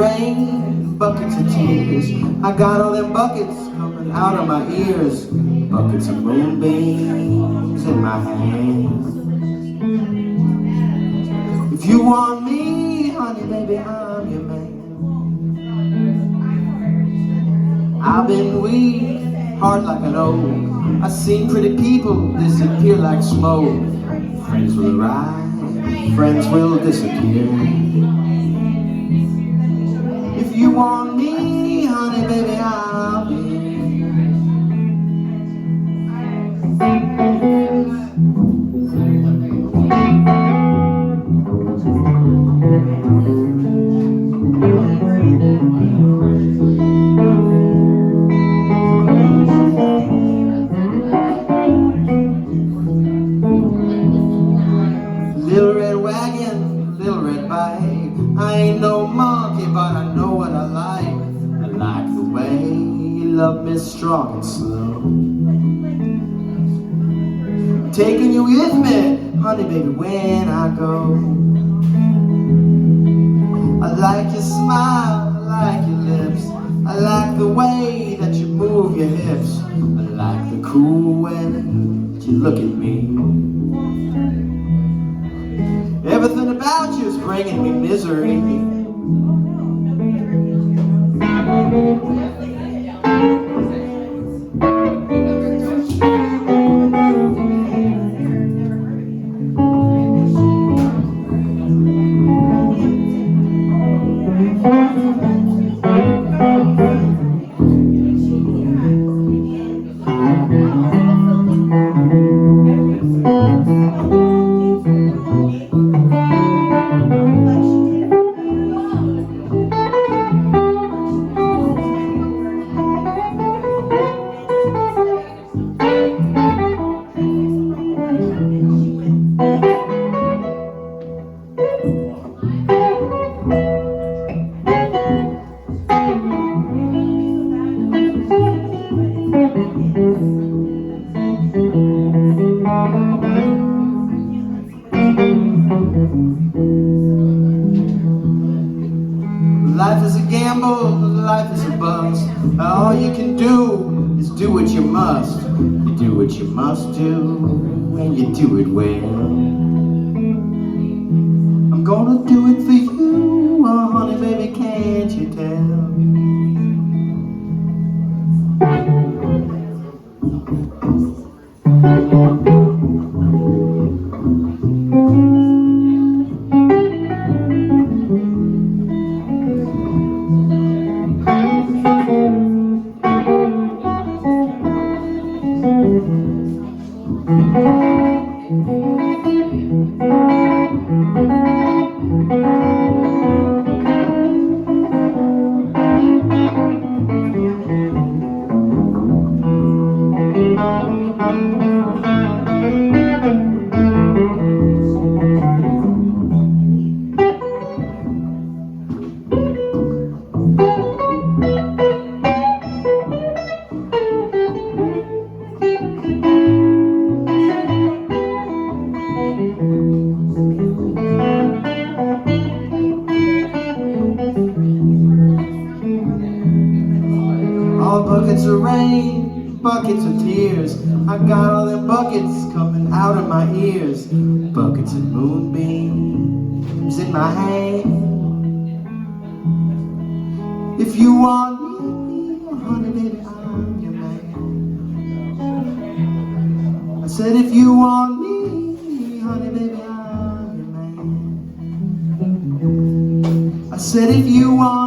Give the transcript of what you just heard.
rain, buckets of tears. I got all them buckets coming out of my ears. Buckets of moonbeams in my hands. If you want me, honey, baby, I'm your man. I've been weak, hard like an oak. I've seen pretty people disappear like smoke. Friends will arrive, friends will disappear. If you want me, honey, baby, I'll be here. Little red wagon, little red bike. I ain't no monkey, but I know what I like. I like the way you love me strong and slow. Taking you with me, honey, baby, when I go. I like your smile, I like your lips. I like the way that you move your hips. I like the cool way that you look at me. Everything about you is bringing me misery. Life is a gamble, life is a bust. All you can do is do what you must. You do what you must do, and you do it well. I'm gonna do it for you, oh honey, baby, can't you tell? All buckets of rain, buckets of tears. I got all them buckets coming out of my ears. Buckets of moonbeams in my hand. If you want me, honey, baby, I'm your man. I said if you want me, honey, baby, I'm your man. I said if you want